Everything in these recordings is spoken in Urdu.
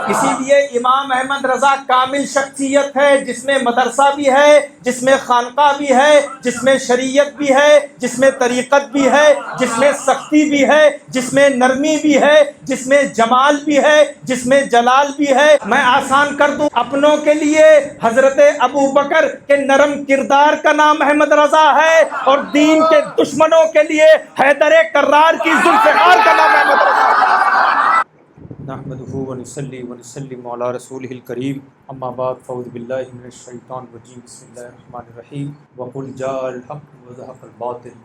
اسی لیے امام احمد رضا کامل شخصیت ہے، جس میں مدرسہ بھی ہے، جس میں خانقاہ بھی ہے، جس میں شریعت بھی ہے، جس میں طریقت بھی ہے، جس میں سختی بھی ہے، جس میں نرمی بھی ہے، جس میں جمال بھی ہے، جس میں جلال بھی ہے۔ میں آسان کر دوں، اپنوں کے لیے حضرت ابو بکر کے نرم کردار کا نام احمد رضا ہے، اور دین کے دشمنوں کے لیے حیدر کرار کی ذوالفقار کا نام احمد رضا ہے۔ نحمدہ ونصلی ونسلم علی رسولہ الکریم، اما بعد فاعوذ باللہ من الشیطان الرجیم، بسم اللہ الرحمن الرحیم، وقل جاء الحق وزهق الباطل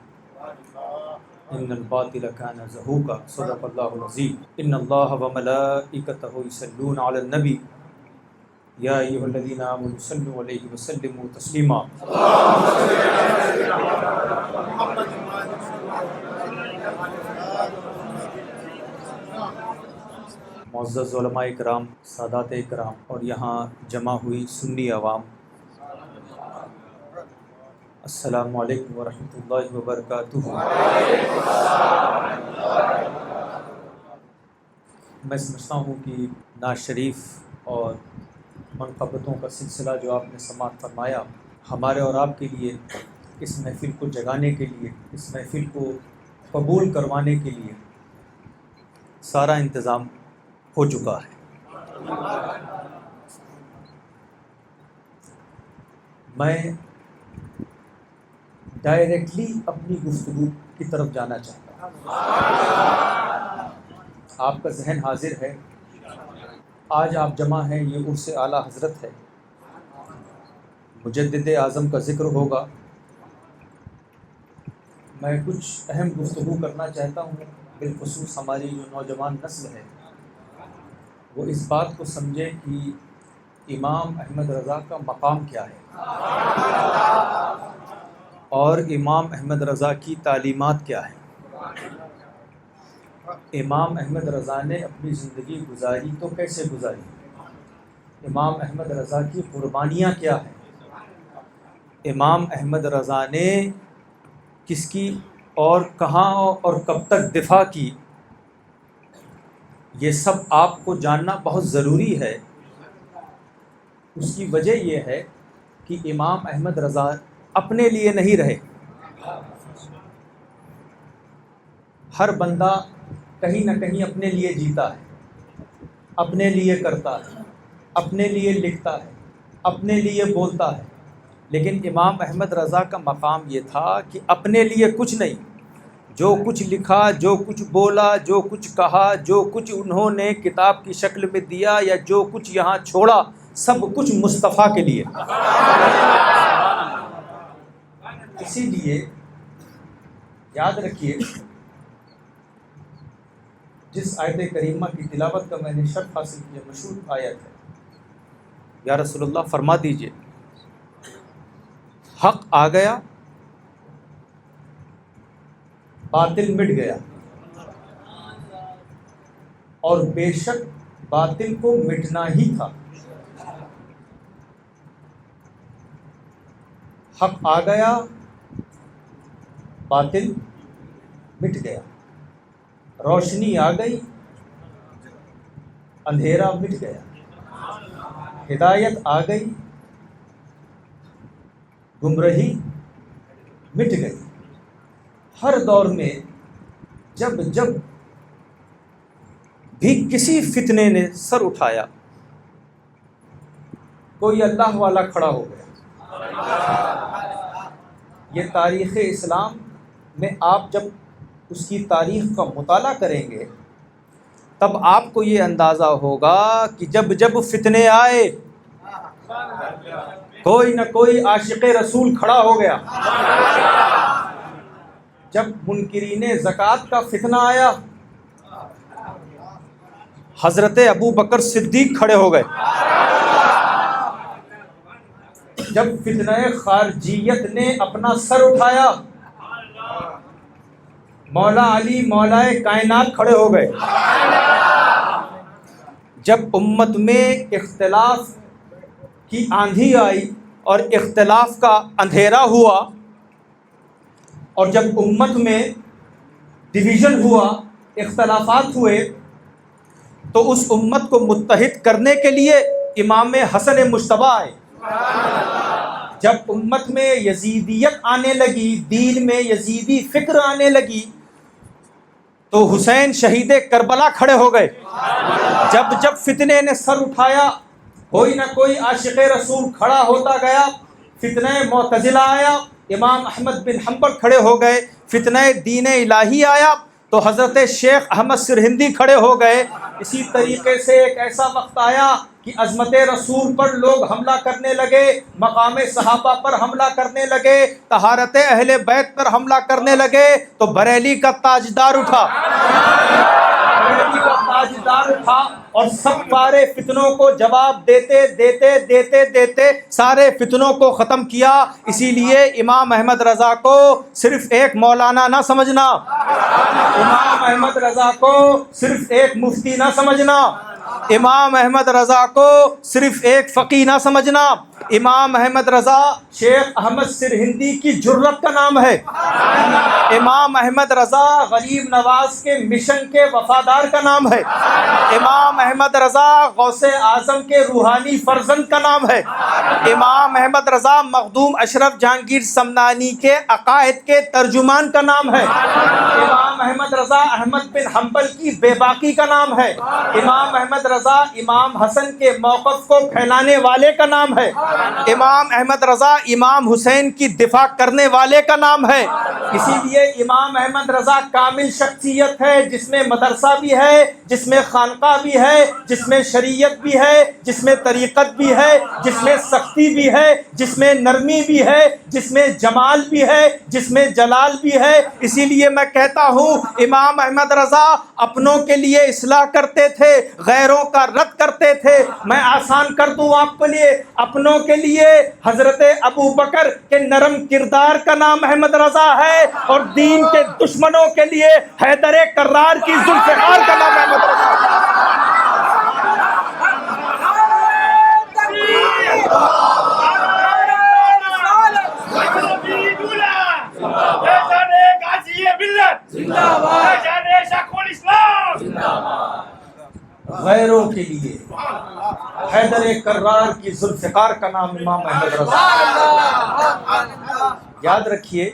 ان الباطل کان زہوقا، صدق اللہ العظیم۔ ان اللہ وملائکتہ یصلون علی النبی یا ایھا الذین آمنوا صلوا علیہ وسلموا تسلیما۔ معزز علماء کرام، سادات کرام، اور یہاں جمع ہوئی سنی عوام، السلام علیکم ورحمۃ اللہ وبرکاتہ۔ میں سمجھتا ہوں کہ نعت شریف اور منقبتوں کا سلسلہ جو آپ نے سماعت فرمایا، ہمارے اور آپ کے لیے اس محفل کو جگانے کے لیے، اس محفل کو قبول کروانے کے لیے سارا انتظام ہو چکا ہے۔ میں ڈائریکٹلی اپنی گفتگو کی طرف جانا چاہتا ہوں۔ آپ کا ذہن حاضر ہے، آج آپ جمع ہیں، یہ عرس اعلیٰ حضرت ہے، مجدد اعظم کا ذکر ہوگا۔ میں کچھ اہم گفتگو کرنا چاہتا ہوں، بالخصوص ہماری جو نوجوان نسل ہے وہ اس بات کو سمجھے کہ امام احمد رضا کا مقام کیا ہے اور امام احمد رضا کی تعلیمات کیا ہیں۔ امام احمد رضا نے اپنی زندگی گزاری تو کیسے گزاری، امام احمد رضا کی قربانیاں کیا ہیں، امام احمد رضا نے کس کی اور کہاں اور کب تک دفاع کی، یہ سب آپ کو جاننا بہت ضروری ہے۔ اس کی وجہ یہ ہے کہ امام احمد رضا اپنے لیے نہیں رہے۔ ہر بندہ کہیں نہ کہیں اپنے لیے جیتا ہے، اپنے لیے کرتا ہے، اپنے لیے لکھتا ہے، اپنے لیے بولتا ہے، لیکن امام احمد رضا کا مقام یہ تھا کہ اپنے لیے کچھ نہیں، جو کچھ لکھا، جو کچھ بولا، جو کچھ کہا، جو کچھ انہوں نے کتاب کی شکل میں دیا یا جو کچھ یہاں چھوڑا، سب کچھ مصطفیٰ کے لیے۔ اسی لیے یاد رکھیے، جس آیت کریمہ کی تلاوت کا میں نے شرف حاصل کیا، مشہور آیت ہے، یا رسول اللہ فرما دیجئے، حق آ گیا، باطل مٹ گیا، اور بے شک باطل کو مٹنا ہی تھا۔ حق آ گیا، باطل مٹ گیا، روشنی آ گئی، اندھیرا مٹ گیا، ہدایت آ گئی، گمراہی مٹ گئی۔ ہر دور میں جب جب بھی کسی فتنے نے سر اٹھایا، کوئی اللہ والا کھڑا ہو گیا۔ یہ تاریخ اسلام میں آپ جب اس کی تاریخ کا مطالعہ کریں گے تب آپ کو یہ اندازہ ہوگا کہ جب جب فتنے آئے کوئی نہ کوئی عاشق رسول کھڑا ہو گیا۔ جب منکرین زکوٰۃ کا فتنہ آیا، حضرت ابو بکر صدیق کھڑے ہو گئے۔ جب فتنہ خارجیت نے اپنا سر اٹھایا، مولا علی مولا کائنات کھڑے ہو گئے۔ جب امت میں اختلاف کی آندھی آئی اور اختلاف کا اندھیرا ہوا، اور جب امت میں ڈویژن ہوا، اختلافات ہوئے، تو اس امت کو متحد کرنے کے لیے امام حسن مجتبی آئے۔ جب امت میں یزیدیت آنے لگی، دین میں یزیدی فکر آنے لگی، تو حسین شہید کربلا کھڑے ہو گئے۔ جب فتنے نے سر اٹھایا، کوئی نہ کوئی عاشق رسول کھڑا ہوتا گیا، فتنہ معتزلہ آیا، امام احمد بن حنبل کھڑے ہو گئے، فتنہ دین الہی آیا تو حضرت شیخ احمد سرہندی کھڑے ہو گئے۔ اسی طریقے سے ایک ایسا وقت آیا کہ عظمت رسول پر لوگ حملہ کرنے لگے، مقام صحابہ پر حملہ کرنے لگے، طہارت اہل بیت پر حملہ کرنے لگے، تو بریلی کا تاجدار اٹھا، اور سب سارے فتنوں کو جواب دیتے سارے فتنوں کو ختم کیا۔ اسی لیے امام احمد رضا کو صرف ایک مولانا نہ سمجھنا، امام احمد رضا کو صرف ایک مفتی نہ سمجھنا، امام احمد رضا کو صرف ایک فقیہ نہ سمجھنا۔ امام احمد رضا شیخ احمد سرہندی کی جرت کا نام ہے، امام احمد رضا غریب نواز کے مشن کے وفادار کا نام ہے، امام احمد رضا غوث اعظم کے روحانی فرزند کا نام ہے، امام احمد رضا مخدوم اشرف جہانگیر سمنانی کے عقائد کے ترجمان کا نام ہے، امام احمد رضا احمد بن حنبل کی بے باکی کا نام ہے، امام احمد رضا امام حسن کے موقف کو پھیلانے والے کا نام ہے، امام احمد رضا امام حسین کی دفاع کرنے والے کا نام ہے۔ اسی لیے امام احمد رضا کامل شخصیت ہے، جس میں مدرسہ بھی ہے، جس میں خانقاہ بھی ہے، جس میں شریعت بھی ہے، جس میں طریقت بھی ہے، جس میں سختی بھی ہے، جس میں نرمی بھی ہے، جس میں جمال بھی ہے، جس میں جلال بھی ہے۔ اسی لیے میں کہتا ہوں امام احمد رضا اپنوں کے لیے اصلاح کرتے تھے، غیروں کا رد کرتے تھے۔ میں آسان کر دوں آپ کے لیے، اپنوں کے لیے حضرت ابو بکر کے نرم کردار کا نام احمد رضا ہے، اور دین کے دشمنوں کے لیے حیدر کرار کی ذوالفقار کا نام احمد رضا ہے۔ غیروں کے لیے حیدر کرار کی ذوالفقار کا نام امام احمد رضا۔ یاد رکھیے،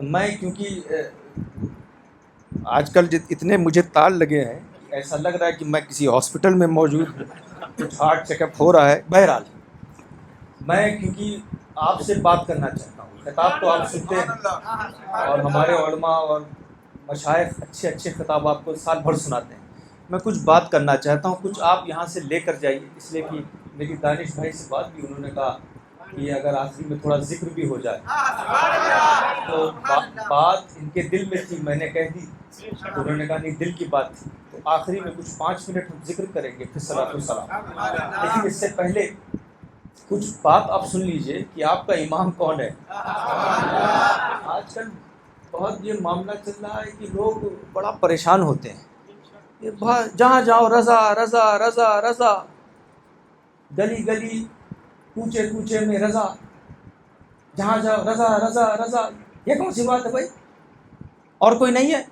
میں کیونکہ آج کل اتنے مجھے تال لگے ہیں، ایسا لگ رہا ہے کہ میں کسی ہاسپٹل میں موجود ہوں، کچھ ہارٹ چیک اپ ہو رہا ہے۔ بہرحال میں کیونکہ آپ سے بات کرنا چاہتا ہوں، خطاب تو آپ سنتے ہیں اور ہمارے علماء اور مشائخ اچھے اچھے خطاب آپ کو سال بھر سناتے ہیں، میں کچھ بات کرنا چاہتا ہوں، کچھ آپ یہاں سے لے کر جائیے، اس لیے کہ میری دانش بھائی سے بات بھی، انہوں نے کہا کہ اگر آخری میں تھوڑا ذکر بھی ہو جائے تو بات ان کے دل میں تھی، میں نے کہہ دی، تو انہوں نے کہا نہیں دل کی بات تھی، تو آخری میں کچھ 5 منٹ ہم ذکر کریں گے، پھر صلاۃ والسلام۔ لیکن اس سے پہلے کچھ بات آپ سن لیجئے کہ آپ کا امام کون ہے۔ آج کل بہت یہ معاملہ چل رہا ہے کہ لوگ بڑا پریشان ہوتے ہیں، جہاں جاؤ رضا رضا رضا رضا، گلی گلی کوچے کوچے میں رضا، جہاں جاؤ رضا رضا رضا۔ یہ کون سی بات ہے بھائی؟ اور کوئی نہیں ہے؟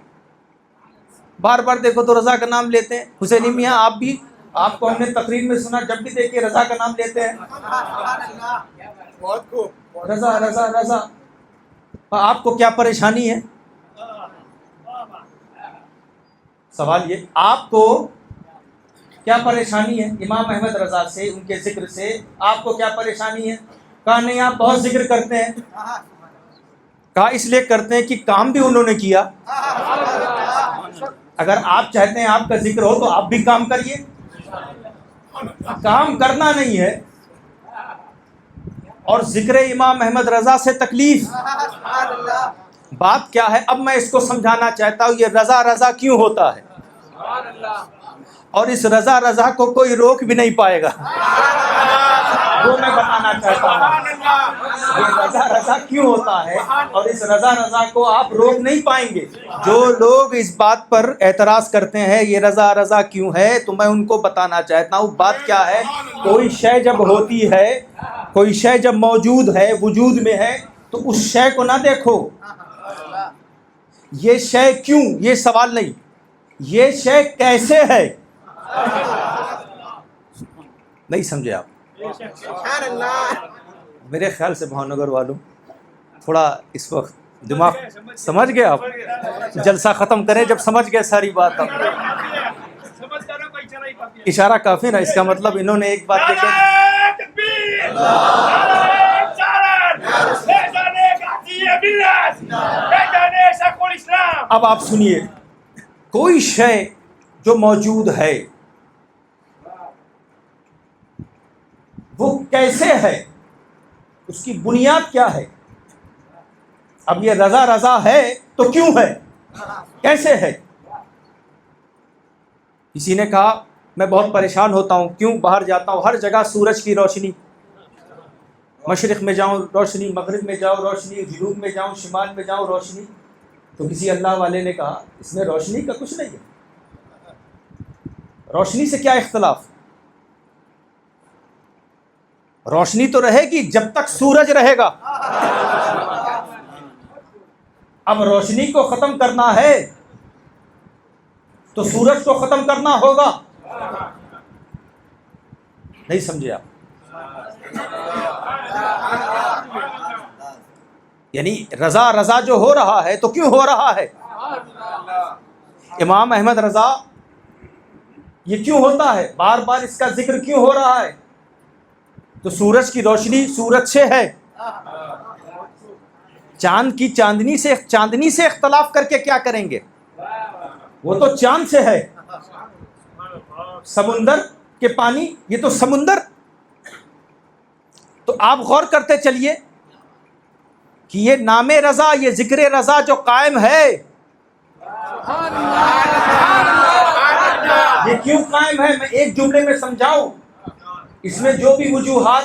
بار بار دیکھو تو رضا کا نام لیتے ہیں۔ حسینی میاں آپ بھی، آپ کو ہم نے تقریر میں سنا، جب بھی دیکھیں رضا کا نام لیتے ہیں، رضا رضا رضا۔ آپ کو کیا پریشانی ہے؟ سوال یہ، آپ کو کیا پریشانی ہے امام احمد رضا سے، ان کے ذکر سے؟ آپ کو کیا پریشانی ہے؟ کہا نہیں آپ بہت ذکر کرتے ہیں۔ کہا اس لیے کرتے ہیں کہ کام بھی انہوں نے کیا۔ اگر آپ چاہتے ہیں آپ کا ذکر ہو تو آپ بھی کام کریے، کام کرنا نہیں ہے۔ اور ذکر امام احمد رضا سے تکلیف، بات کیا ہے؟ اب میں اس کو سمجھانا چاہتا ہوں، یہ رضا رضا کیوں ہوتا ہے، اور اس رضا رضا کو کوئی روک بھی نہیں پائے گا، وہ میں بتانا چاہتا ہوں۔ یہ رضا رضا کیوں ہوتا ہے اور اس رضا رضا کو آپ روک نہیں پائیں گے۔ جو لوگ اس بات پر اعتراض کرتے ہیں یہ رضا رضا کیوں ہے، تو میں ان کو بتانا چاہتا ہوں بات کیا ہے۔ کوئی شے جب ہوتی ہے، کوئی شے جب موجود ہے، وجود میں ہے، تو اس شے کو نہ دیکھو یہ شے کیوں، یہ سوال نہیں، یہ شے کیسے ہے۔ نہیں سمجھے آپ؟ میرے خیال سے بھاونگر والوں تھوڑا اس وقت دماغ سمجھ گئے آپ؟ جلسہ ختم کریں جب سمجھ گئے ساری بات آپ. اشارہ کافی نا، اس کا مطلب انہوں نے ایک بات اب آپ سنیے، کوئی شے جو موجود ہے وہ کیسے ہے، اس کی بنیاد کیا ہے؟ اب یہ رضا رضا ہے تو کیوں ہے، کیسے ہے؟ کسی نے کہا میں بہت پریشان ہوتا ہوں، کیوں باہر جاتا ہوں ہر جگہ سورج کی روشنی، مشرق میں جاؤں روشنی، مغرب میں جاؤ روشنی، جنوب میں جاؤں شمال میں جاؤں روشنی. تو کسی اللہ والے نے کہا اس میں روشنی کا کچھ نہیں ہے، روشنی سے کیا اختلاف؟ روشنی تو رہے گی جب تک سورج رہے گا. اب روشنی کو ختم کرنا ہے تو سورج کو ختم کرنا ہوگا. نہیں سمجھے آپ؟ یعنی رضا رضا جو ہو رہا ہے تو کیوں ہو رہا ہے؟ امام احمد رضا یہ کیوں ہوتا ہے، بار بار اس کا ذکر کیوں ہو رہا ہے؟ تو سورج کی روشنی سورج سے ہے، چاند کی چاندنی سے اختلاف کر کے کیا کریں گے؟ وہ تو چاند سے ہے. سمندر کے پانی یہ تو سمندر. تو آپ غور کرتے چلیے کہ یہ نام رضا، یہ ذکر رضا جو قائم ہے یہ کیوں قائم ہے؟ میں ایک جملے میں سمجھاؤں، اس میں جو بھی وجوہات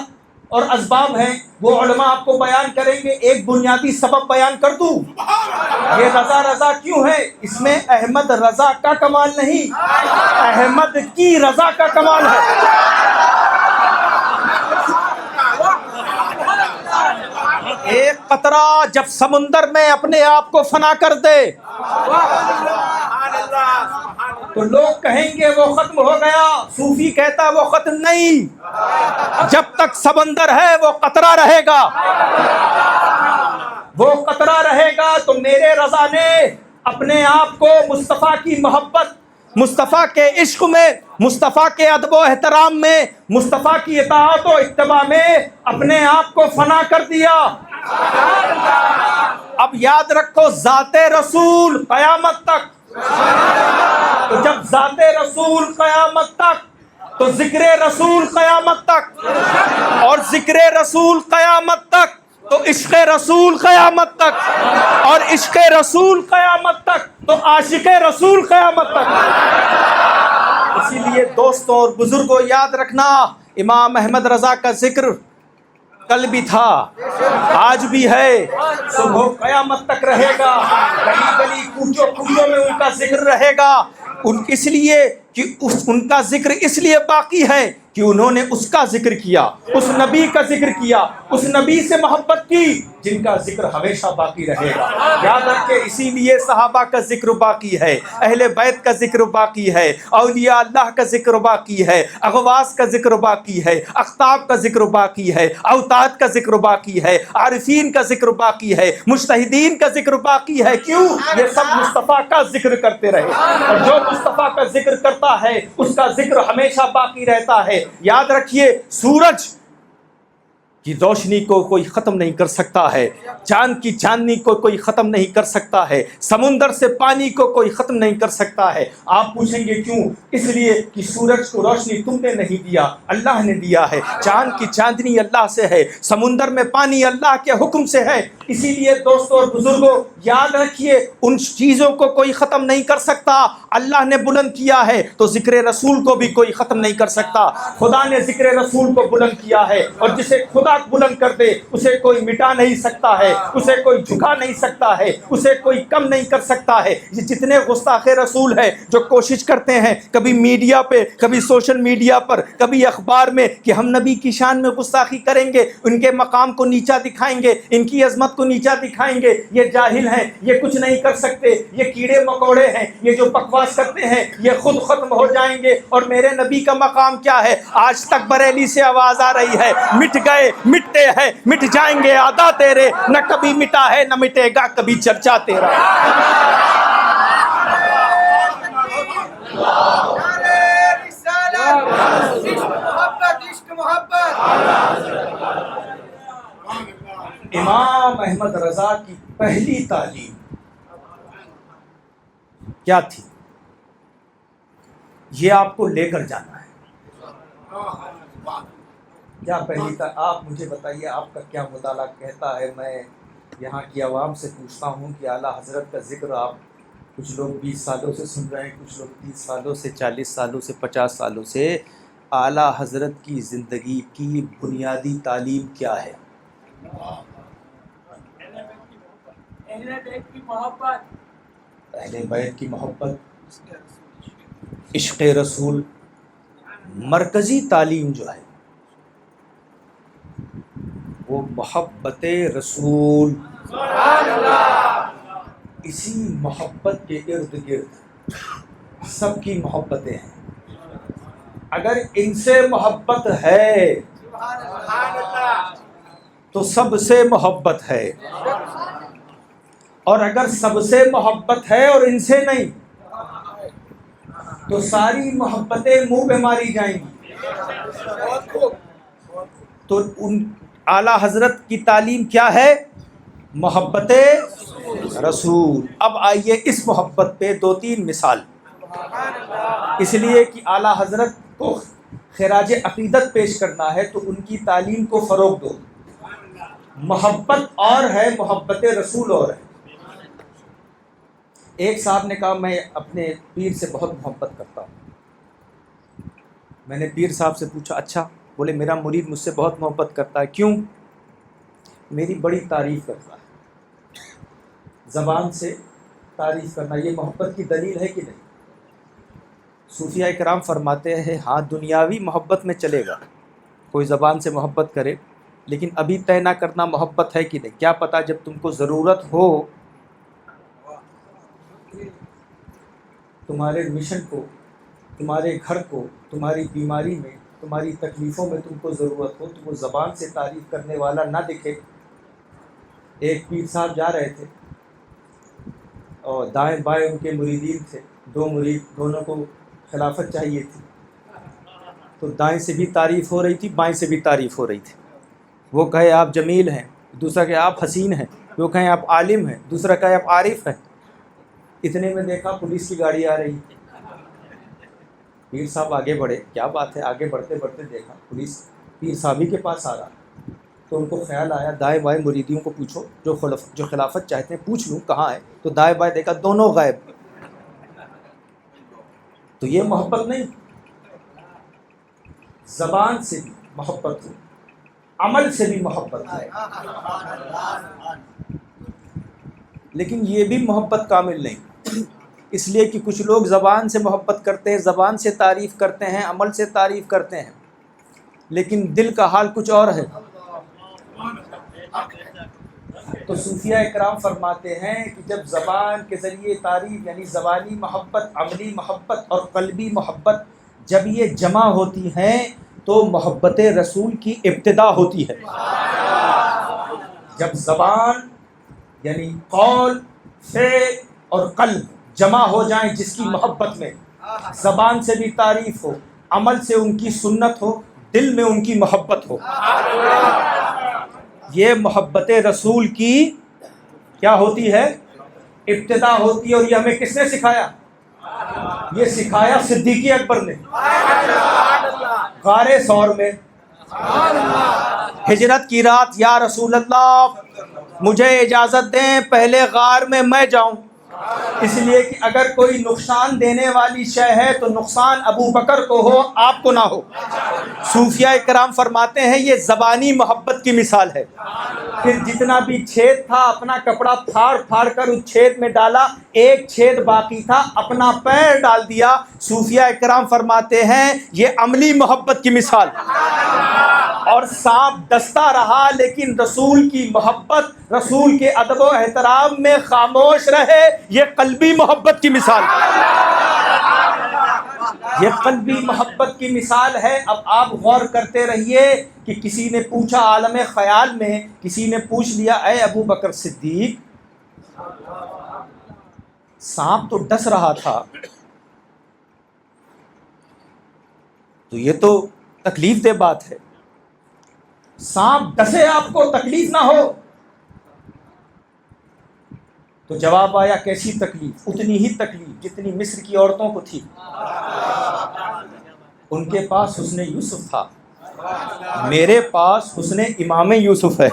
اور اسباب ہیں وہ علماء آپ کو بیان کریں گے. ایک بنیادی سبب بیان کر دوں، یہ رضا رضا کیوں ہے؟ اس میں احمد رضا کا کمال نہیں، احمد کی رضا کا کمال ہے. ایک قطرہ جب سمندر میں اپنے آپ کو فنا کر دے تو لوگ کہیں گے وہ ختم ہو گیا. صوفی کہتا وہ ختم نہیں، جب تک سمندر ہے وہ قطرہ رہے گا، وہ قطرہ رہے گا. تو میرے رضا نے اپنے آپ کو مصطفیٰ کی محبت، مصطفیٰ کے عشق میں، مصطفیٰ کے ادب و احترام میں، مصطفیٰ کی اطاعت و اتباع میں اپنے آپ کو فنا کر دیا. اب یاد رکھو ذات رسول قیامت تک، تو جب ذات رسول قیامت تک تو ذکر رسول قیامت تک، اور ذکر رسول قیامت تک تو عشق رسول قیامت تک، اور عشق رسول قیامت تک تو عاشق رسول قیامت تک. اسی لیے دوستوں اور بزرگوں یاد رکھنا، امام احمد رضا کا ذکر کل بھی تھا، آج بھی ہے، صبح قیامت تک رہے گا. گلی گلی کوچوں کوچوں میں ان کا ذکر رہے گا. اس لیے کہ ان کا ذکر اس لیے باقی ہے کہ انہوں نے اس کا ذکر کیا، اس نبی کا ذکر کیا، اس نبی سے محبت کی جن کا ذکر ہمیشہ باقی رہے گا. یاد رکھیں، اسی لیے صحابہ کا ذکر باقی ہے، اہل بیت کا ذکر باقی ہے، اولیاء اللہ کا ذکر باقی ہے، اغواث کا ذکر باقی ہے، اقطاب کا ذکر باقی ہے، اوتاد کا ذکر باقی ہے، عارفین کا ذکر باقی ہے، مجتہدین کا ذکر باقی ہے. کیوں؟ یہ سب مصطفیٰ کا ذکر کرتے رہے، اور جو مصطفیٰ کا ذکر کرتا ہے اس کا ذکر ہمیشہ باقی رہتا ہے. یاد رکھیے، سورج کی روشنی کو کوئی ختم نہیں کر سکتا ہے، چاند کی چاندنی کو کوئی ختم نہیں کر سکتا ہے، سمندر سے پانی کو کوئی ختم نہیں کر سکتا ہے. آپ پوچھیں گے کیوں؟ اس لیے کہ سورج کو روشنی تم نے نہیں دیا، اللہ نے دیا ہے. چاند کی چاندنی اللہ سے ہے، سمندر میں پانی اللہ کے حکم سے ہے. اسی لیے دوستوں اور بزرگوں یاد رکھیے، ان چیزوں کو کوئی ختم نہیں کر سکتا. اللہ نے بلند کیا ہے تو ذکر رسول کو بھی کوئی ختم نہیں کر سکتا. خدا نے ذکر رسول کو بلند کیا ہے، اور جسے خدا ہاتھ بلند کر دے اسے کوئی مٹا نہیں سکتا ہے، اسے کوئی جھکا نہیں سکتا ہے، اسے کوئی کم نہیں کر سکتا ہے۔ یہ جتنے گستاخ رسول ہیں جو کوشش کرتے ہیں کبھی میڈیا پہ، کبھی سوشل میڈیا پر، کبھی اخبار میں کہ ہم نبی کی شان میں گستاخی کریں گے، ان کے مقام کو نیچا دکھائیں گے، ان کی عظمت کو نیچا دکھائیں گے، یہ جاہل ہیں، یہ کچھ نہیں کر سکتے، یہ کیڑے مکوڑے ہیں، یہ جو بکواس کرتے ہیں یہ خود ختم ہو جائیں گے، اور میرے نبی کا مقام کیا ہے؟ آج تک بریلی سے آواز آ رہی ہے، مٹ گئے، مٹتے ہیں، مٹ جائیں گے آدا تیرے، نہ کبھی مٹا ہے نہ مٹے گا کبھی چرچا تیرا۔ امام احمد رضا کی پہلی تعلیم کیا تھی؟ یہ آپ کو لے کر جانا ہے۔ کیا پہلی آپ مجھے بتائیے، آپ کا کیا مطالعہ کہتا ہے؟ میں یہاں کی عوام سے پوچھتا ہوں کہ اعلیٰ حضرت کا ذکر آپ کچھ لوگ 20 سالوں سے سن رہے ہیں، کچھ لوگ 30 سالوں سے، 40 سالوں سے، 50 سالوں سے۔ اعلیٰ حضرت کی زندگی کی بنیادی تعلیم کیا ہے؟ اہل بیت کی محبت، عشق رسول۔ مرکزی تعلیم جو ہے وہ محبت رسول، اسی محبت کے ارد گرد سب کی محبتیں ہیں۔ اگر ان سے محبت ہے تو سب سے محبت ہے، اور اگر سب سے محبت ہے اور ان سے نہیں تو ساری محبتیں منہ پہ ماری جائیں گی۔ تو ان اعلیٰ حضرت کی تعلیم کیا ہے؟ محبت رسول۔ اب آئیے اس محبت پہ 2-3 مثال، اس لیے کہ اعلیٰ حضرت کو خراج عقیدت پیش کرنا ہے تو ان کی تعلیم کو فروغ دو۔ محبت اور ہے، محبت رسول اور ہے۔ ایک صاحب نے کہا میں اپنے پیر سے بہت محبت کرتا ہوں۔ میں نے پیر صاحب سے پوچھا اچھا؟ بولے میرا مرید مجھ سے بہت محبت کرتا ہے۔ کیوں؟ میری بڑی تعریف کرتا ہے۔ زبان سے تعریف کرنا یہ محبت کی دلیل ہے کہ نہیں؟ صوفیہ کرام فرماتے ہیں ہاں دنیاوی محبت میں چلے گا، کوئی زبان سے محبت کرے، لیکن ابھی طے نہ کرنا محبت ہے کہ نہیں۔ کیا پتہ جب تم کو ضرورت ہو، تمہارے مشن کو، تمہارے گھر کو، تمہاری بیماری میں، تمہاری تکلیفوں میں تم کو ضرورت ہو، تو وہ زبان سے تعریف کرنے والا نہ دکھے۔ ایک پیر صاحب جا رہے تھے اور دائیں بائیں ان کے مریدین تھے، 2 مرید، دونوں کو خلافت چاہیے تھی، تو دائیں سے بھی تعریف ہو رہی تھی، بائیں سے بھی تعریف ہو رہی تھی۔ وہ کہے آپ جمیل ہیں، دوسرا کہے آپ حسین ہیں، وہ کہیں آپ عالم ہیں، دوسرا کہے آپ عارف ہیں۔ اتنے میں دیکھا پولیس کی گاڑی آ رہی، پیر صاحب آگے بڑھے، کیا بات ہے، آگے بڑھتے بڑھتے دیکھا پولیس پیر صاحب ہی کے پاس آ رہا، تو ان کو خیال آیا دائیں بائیں مریدیوں کو پوچھو، جو خلافت چاہتے ہیں پوچھ لوں کہاں ہے، تو دائیں بائیں دیکھا دونوں غائب۔ تو یہ محبت نہیں، زبان سے بھی محبت ہو، عمل سے بھی محبت ہے، لیکن یہ بھی محبت کامل نہیں، اس لیے کہ کچھ لوگ زبان سے محبت کرتے ہیں، زبان سے تعریف کرتے ہیں، عمل سے تعریف کرتے ہیں، لیکن دل کا حال کچھ اور ہے۔ تو صوفیہ اکرام فرماتے ہیں کہ جب زبان کے ذریعے تعریف، یعنی زبانی محبت، عملی محبت اور قلبی محبت جب یہ جمع ہوتی ہیں تو محبت رسول کی ابتدا ہوتی ہے۔ جب زبان یعنی قول، فعل اور قلب جمع ہو جائیں جس کی محبت میں، زبان سے بھی تعریف ہو، عمل سے ان کی سنت ہو، دل میں ان کی محبت ہو، یہ محبت رسول کی کیا ہوتی ہے؟ ابتدا ہوتی ہے۔ اور یہ ہمیں کس نے سکھایا؟ یہ سکھایا صدیق اکبر نے غار ثور میں۔ ہجرت کی رات، یا رسول اللہ مجھے اجازت دیں پہلے غار میں میں جاؤں۔ اس لیے کہ اگر کوئی نقصان دینے والی شے ہے تو نقصان ابو بکر کو ہو، آپ کو نہ ہو۔ صوفیاء کرام فرماتے ہیں یہ زبانی محبت کی مثال ہے۔ پھر جتنا بھی چھید تھا اپنا کپڑا پھاڑ پھاڑ کر اس چھید میں ڈالا، ایک چھید باقی تھا اپنا پیر ڈال دیا۔ صوفیاء کرام فرماتے ہیں یہ عملی محبت کی مثال۔ اور سانپ ڈستا رہا لیکن رسول کی محبت، رسول کے ادب و احترام میں خاموش رہے، یہ قلبی محبت کی مثال، یہ قلبی محبت کی مثال ہے۔ اب آپ غور کرتے رہیے کہ کسی نے پوچھا عالم خیال میں، کسی نے پوچھ لیا اے ابو بکر صدیق سانپ تو ڈس رہا تھا، تو یہ تو تکلیف دہ بات ہے، سانپ ڈسے آپ کو تکلیف نہ ہو؟ تو جواب آیا کیسی تکلیف؟ اتنی ہی تکلیف جتنی مصر کی عورتوں کو تھی۔ ان کے پاس حسن یوسف تھا، میرے پاس حسن امام یوسف ہے۔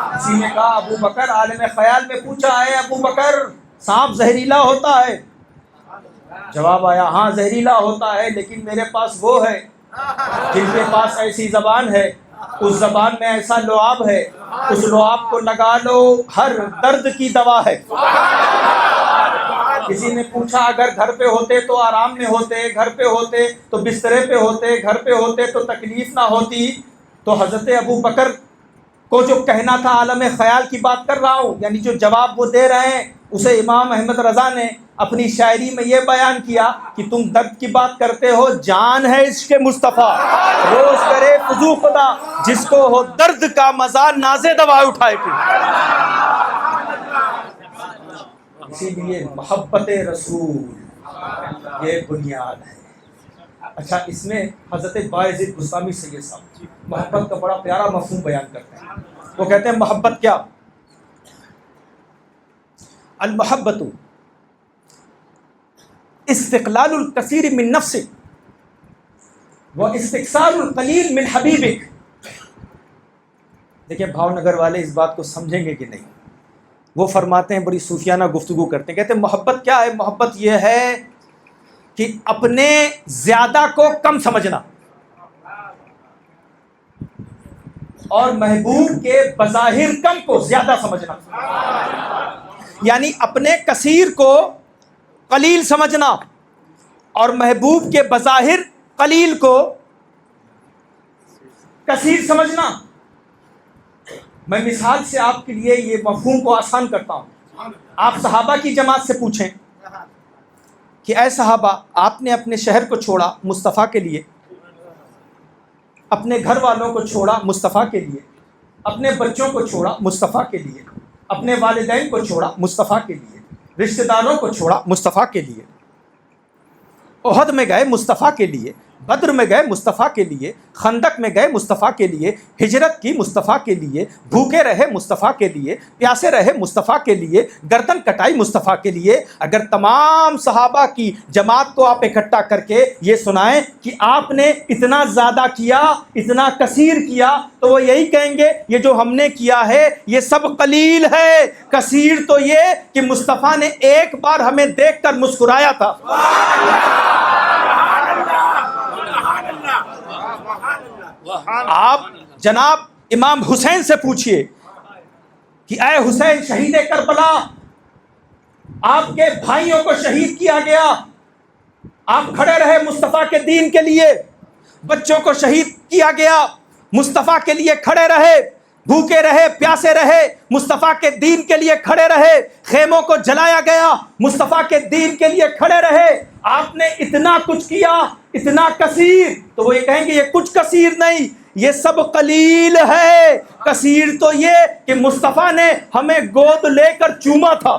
کسی نے کہا ابو بکر، عالم خیال میں پوچھا ہے ابو بکر سانپ زہریلا ہوتا ہے؟ جواب آیا ہاں زہریلا ہوتا ہے، لیکن میرے پاس وہ ہے جن کے پاس ایسی زبان ہے، اس زبان میں ایسا لعاب ہے، اس لعاب کو لگا لو ہر درد کی دوا ہے۔ کسی نے پوچھا اگر گھر پہ ہوتے تو آرام میں ہوتے، گھر پہ ہوتے تو بسترے پہ ہوتے، گھر پہ ہوتے تو تکلیف نہ ہوتی؟ تو حضرت ابو بکر کو جو کہنا تھا، عالم خیال کی بات کر رہا ہوں، یعنی جو جواب وہ دے رہے ہیں اسے امام احمد رضا نے اپنی شاعری میں یہ بیان کیا کہ تم درد کی بات کرتے ہو، جان ہے عشق مصطفیٰ روز کرے فضو خدا، جس کو ہو درد کا مزہ نازے دوا اٹھائے کہ۔ اسی لیے محبت رسول یہ بنیاد ہے۔ اچھا، اس میں حضرت باعزید بستامی سید صاحب محبت کا بڑا پیارا مفہوم بیان کرتے ہیں۔ وہ کہتے ہیں محبت کیا؟ المحبت استقلال الکثیر من نفسک و استکثار القلیل من حبیبک۔ دیکھیں بھاؤ نگر والے اس بات کو سمجھیں گے کہ نہیں؟ وہ فرماتے ہیں، بڑی صوفیانہ گفتگو کرتے ہیں، کہتے ہیں محبت کیا ہے؟ محبت یہ ہے کہ اپنے زیادہ کو کم سمجھنا اور محبوب کے بظاہر کم کو زیادہ سمجھنا، یعنی اپنے کثیر کو قلیل سمجھنا اور محبوب کے بظاہر قلیل کو کثیر سمجھنا۔ میں مثال سے آپ کے لیے یہ مفہوم کو آسان کرتا ہوں۔ آپ صحابہ کی جماعت سے پوچھیں کہ اے صحابہ، آپ نے اپنے شہر کو چھوڑا مصطفیٰ کے لیے، اپنے گھر والوں کو چھوڑا مصطفیٰ کے لیے، اپنے بچوں کو چھوڑا مصطفیٰ کے لیے، اپنے والدین کو چھوڑا مصطفیٰ کے لیے، رشتہ داروں کو چھوڑا مصطفیٰ کے لیے، احد میں گئے مصطفیٰ کے لیے، بدر میں گئے مصطفیٰ کے لیے، خندق میں گئے مصطفیٰ کے لیے، ہجرت کی مصطفیٰ کے لیے، بھوکے رہے مصطفیٰ کے لیے، پیاسے رہے مصطفیٰ کے لیے، گردن کٹائی مصطفیٰ کے لیے۔ اگر تمام صحابہ کی جماعت کو آپ اکٹھا کر کے یہ سنائیں کہ آپ نے اتنا زیادہ کیا، اتنا کثیر کیا، تو وہ یہی کہیں گے یہ جو ہم نے کیا ہے یہ سب قلیل ہے، کثیر تو یہ کہ مصطفیٰ نے ایک بار ہمیں دیکھ کر مسکرایا تھا۔ آپ جناب امام حسین سے پوچھئے کہ اے حسین شہید کربلا، آپ کے بھائیوں کو شہید کیا گیا، آپ کھڑے رہے مصطفیٰ کے دین کے لیے، بچوں کو شہید کیا گیا، مصطفیٰ کے لیے کھڑے رہے، بھوکے رہے پیاسے رہے، مصطفیٰ کے دین کے لیے کھڑے رہے، خیموں کو جلایا گیا، مصطفیٰ کے دین کے لیے کھڑے رہے، آپ نے اتنا کچھ کیا، اتنا کثیر، تو وہ یہ کہیں گے یہ کچھ کثیر نہیں، یہ سب قلیل ہے، کثیر تو یہ کہ مصطفیٰ نے ہمیں گود لے کر چوما تھا۔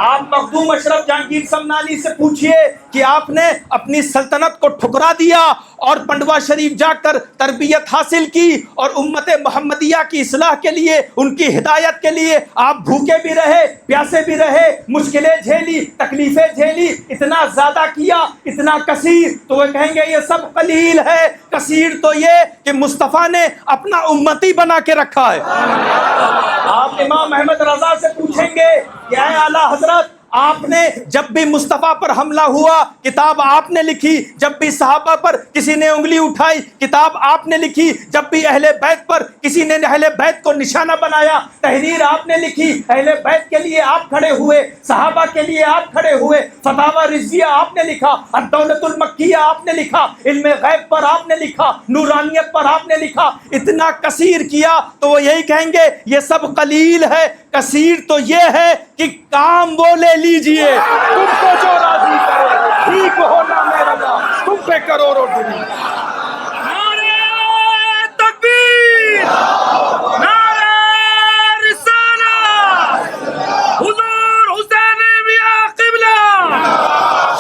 آپ مخدوم اشرف جہانگیر سمنانی سے پوچھئے کہ آپ نے اپنی سلطنت کو ٹھکرا دیا اور پنڈوا شریف جا کر تربیت حاصل کی اور امت محمدیہ کی اصلاح کے لیے، ان کی ہدایت کے لیے آپ بھوکے بھی رہے، پیاسے بھی رہے، مشکلیں جھیلی، تکلیفیں جھیلی، اتنا زیادہ کیا، اتنا کثیر، تو وہ کہیں گے یہ سب قلیل ہے، کثیر تو یہ کہ مصطفیٰ نے اپنا امتی بنا کے رکھا ہے۔ آپ اب امام احمد رضا سے پوچھیں گے کہ اے اعلیٰ حضرت، آپ نے جب بھی مصطفیٰ پر حملہ ہوا کتاب آپ نے لکھی، جب بھی صحابہ پر کسی نے انگلی اٹھائی کتاب آپ نے لکھی، جب بھی اہل بیت پر کسی نے اہل بیت کو نشانہ بنایا تحریر آپ نے لکھی، اہل بیت کے لیے آپ کھڑے ہوئے، صحابہ کے لیے آپ کھڑے ہوئے، فتاوی رضویہ آپ نے لکھا، الدولۃ المکیہ آپ نے لکھا، علم غیب پر آپ نے لکھا، نورانیت پر آپ نے لکھا، اتنا کثیر کیا تو وہ یہی کہیں گے یہ سب قلیل ہے، کثیر تو یہ ہے کہ کام وہ لے لیجئے، تم کو جو راضی کرے، ٹھیک ہونا میرا نام، تم پہ کروڑوں ڈری۔ نعرہ تکبیر، نعرہ رسالت، حضور حسین میاں قبلہ،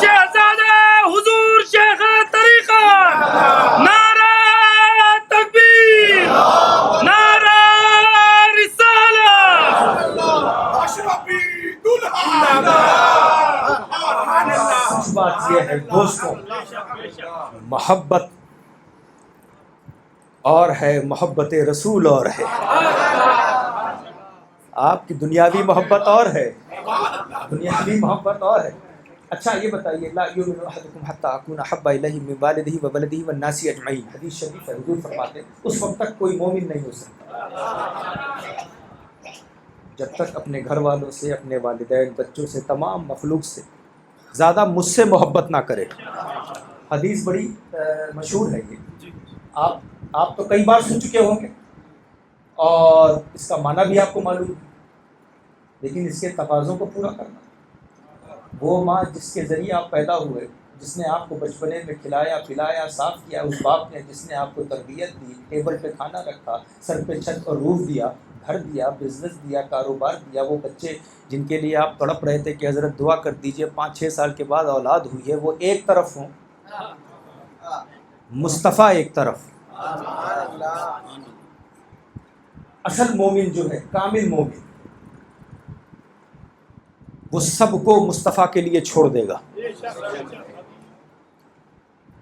شہزادہ حضور شیخ طریقت، نعرہ تکبیر، نعرہ رسالت، اشرفی دلہا۔ سچ بات یہ ہے دوستوں، محبت اور ہے، محبت رسول اور ہے۔ آپ کی دنیاوی محبت اور ہے، دنیاوی محبت اور ہے۔ اچھا یہ بتائیے، لا یؤمن احدکم حتی اکون احب الیہ من والدہ وولدہ والناس اجمعین، حدیث شریف ہے، حضور فرماتے ہیں اس وقت تک کوئی مومن نہیں ہو سکتا جب تک اپنے گھر والوں سے، اپنے والدین، بچوں سے، تمام مخلوق سے زیادہ مجھ سے محبت نہ کرے۔ حدیث بڑی مشہور ہے یہ، آپ تو کئی بار سن چکے ہوں گے اور اس کا معنی بھی آپ کو معلوم ہے، لیکن اس کے تقاضوں کو پورا کرنا۔ وہ ماں جس کے ذریعے آپ پیدا ہوئے، جس نے آپ کو بچپنے میں کھلایا پلایا صاف کیا، اس باپ نے جس نے آپ کو تربیت دی، ٹیبل پہ کھانا رکھا، سر پہ چھت اور روف دیا، گھر دیا، بزنس دیا، کاروبار دیا، وہ بچے جن کے لیے آپ تڑپ رہے تھے کہ حضرت دعا کر دیجئے 5-6 سال کے بعد اولاد ہوئی ہے، وہ ایک طرف ہوں، مصطفیٰ ایک طرف۔ اصل مومن جو ہے، کامل مومن، وہ سب کو مصطفیٰ کے لیے چھوڑ دے گا۔